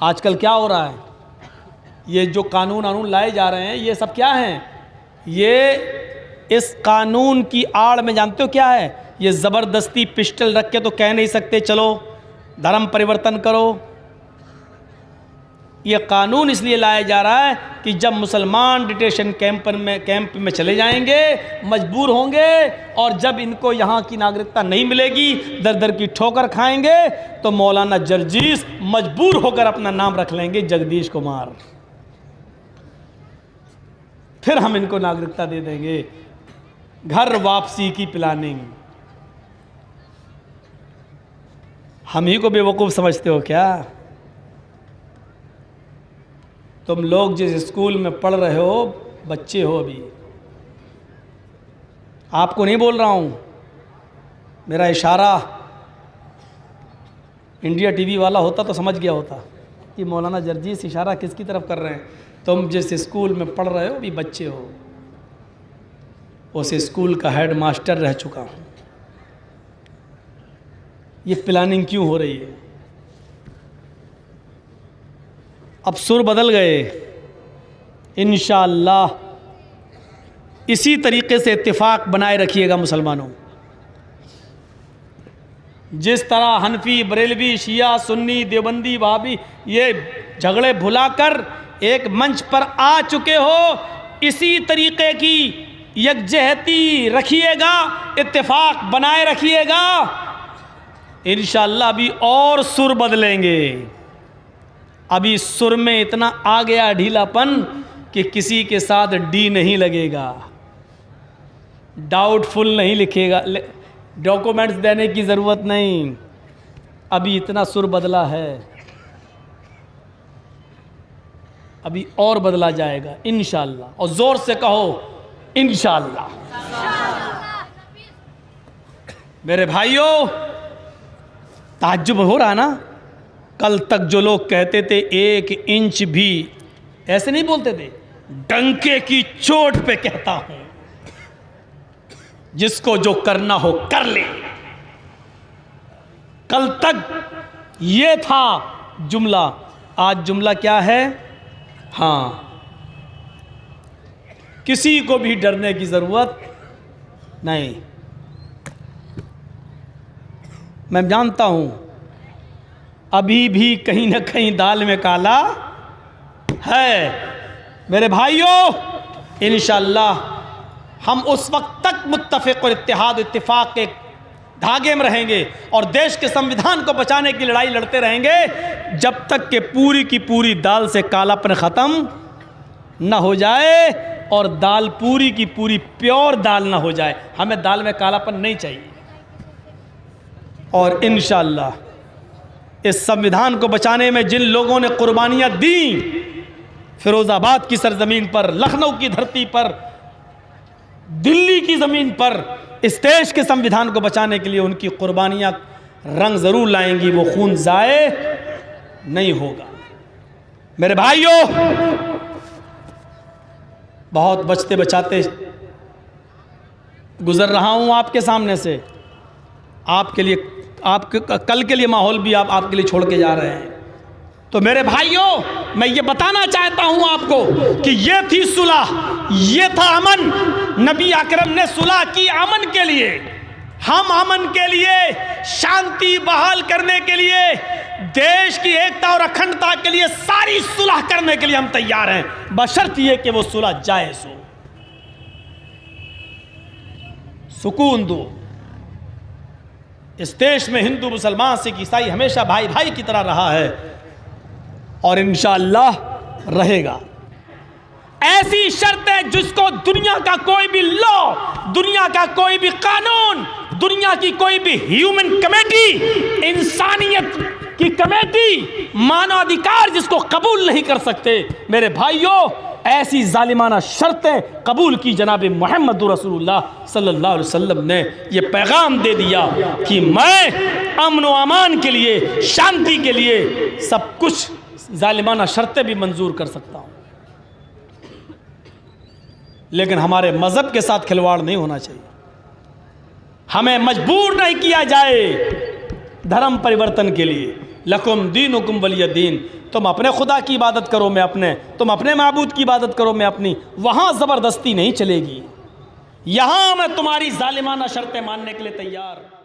आजकल क्या हो रहा है, ये जो कानून लाए जा रहे हैं ये सब क्या हैं? ये इस कानून की आड़ में जानते हो क्या है? ये ज़बरदस्ती पिस्टल रख के तो कह नहीं सकते चलो धर्म परिवर्तन करो। ये कानून इसलिए लाया जा रहा है कि जब मुसलमान डिटेशन कैंप में चले जाएंगे, मजबूर होंगे, और जब इनको यहाँ की नागरिकता नहीं मिलेगी, दर दर की ठोकर खाएंगे, तो मौलाना जर्जीस मजबूर होकर अपना नाम रख लेंगे जगदीश कुमार, फिर हम इनको नागरिकता दे देंगे। घर वापसी की प्लानिंग। हम ही को बेवकूफ़ समझते हो क्या? तुम लोग जिस स्कूल में पढ़ रहे हो, बच्चे हो अभी, आपको नहीं बोल रहा हूँ, मेरा इशारा इंडिया टीवी वाला होता तो समझ गया होता कि मौलाना जर्जीस इशारा किसकी तरफ कर रहे हैं। तुम जिस स्कूल में पढ़ रहे हो अभी बच्चे हो, उस स्कूल का हेड मास्टर रह चुका हूँ। ये प्लानिंग क्यों हो रही है? अब सुर बदल गए। इंशाअल्लाह इसी तरीके से इत्तेफाक बनाए रखिएगा मुसलमानों। जिस तरह हनफी, बरेलवी, शिया, सुन्नी, देवबंदी, वहाबी ये झगड़े भुलाकर एक मंच पर आ चुके हो, इसी तरीके की यकजहती रखिएगा, इत्तेफाक बनाए रखिएगा। इंशाअल्लाह अभी और सुर बदलेंगे। अभी सुर में इतना आ गया ढीलापन कि किसी के साथ डी नहीं लगेगा, डाउटफुल नहीं लिखेगा, डॉक्यूमेंट्स देने की ज़रूरत नहीं। अभी इतना सुर बदला है, अभी और बदला जाएगा इंशाअल्लाह। और ज़ोर से कहो इंशाअल्लाह। मेरे भाइयों, ताज्जुब हो रहा ना? कल तक जो लोग कहते थे 1 इंच भी, ऐसे नहीं बोलते थे, डंके की चोट पे कहता हूं, जिसको जो करना हो कर ले। कल तक ये था जुमला, आज जुमला क्या है? हाँ, किसी को भी डरने की जरूरत नहीं। मैं जानता हूं अभी भी कहीं ना कहीं दाल में काला है। मेरे भाइयों, इंशाअल्लाह हम उस वक्त तक मुत्तफ़िक़ और इत्तेफाक के धागे में रहेंगे और देश के संविधान को बचाने की लड़ाई लड़ते रहेंगे जब तक कि पूरी की पूरी दाल से कालापन ख़त्म न हो जाए और दाल पूरी की पूरी प्योर दाल ना हो जाए। हमें दाल में कालापन नहीं चाहिए। और इंशाअल्लाह इस संविधान को बचाने में जिन लोगों ने कुर्बानियाँ दी, फिरोज़ाबाद की सरजमीन पर, लखनऊ की धरती पर, दिल्ली की ज़मीन पर, इस देश के संविधान को बचाने के लिए उनकी कुर्बानियाँ रंग ज़रूर लाएंगी, वो खून ज़ाये नहीं होगा। मेरे भाइयों, बहुत बचते बचाते गुज़र रहा हूँ आपके सामने से। आपके लिए, आपके कल के लिए माहौल भी आपके लिए छोड़ के जा रहे हैं। तो मेरे भाइयों, मैं ये बताना चाहता हूं आपको कि ये थी सुलह, ये था अमन। नबी अकरम ने सुलह की अमन के लिए। हम अमन के लिए, शांति बहाल करने के लिए, देश की एकता और अखंडता के लिए सारी सुलह करने के लिए हम तैयार हैं, बशर्ते ये कि वो सुलह जायज़ हो। सुकून दो। इस देश में हिंदू, मुसलमान, सिख, ईसाई हमेशा भाई भाई की तरह रहा है और इंशाअल्लाह रहेगा। ऐसी शर्त है जिसको दुनिया का कोई भी लॉ, दुनिया का कोई भी कानून, दुनिया की कोई भी ह्यूमन कमेटी, इंसानियत की कमेटी, मानवाधिकार जिसको कबूल नहीं कर सकते। मेरे भाइयों, ऐसी जालिमाना शर्तें कबूल की जनाब मोहम्मद रसूलुल्लाह सल्लल्लाहु अलैहि वसल्लम ने ये पैगाम दे दिया कि मैं अमन व अमान के लिए, शांति के लिए सब कुछ जालिमाना शर्तें भी मंजूर कर सकता हूँ, लेकिन हमारे मज़हब के साथ खिलवाड़ नहीं होना चाहिए। हमें मजबूर नहीं किया जाए धर्म परिवर्तन के लिए। लकुम दीनुकुम वलिय दीन। तुम अपने खुदा की इबादत करो, मैं अपने, तुम अपने माबूद की इबादत करो, मैं अपनी। वहाँ ज़बरदस्ती नहीं चलेगी। यहाँ मैं तुम्हारी जालिमाना शर्तें मानने के लिए तैयार।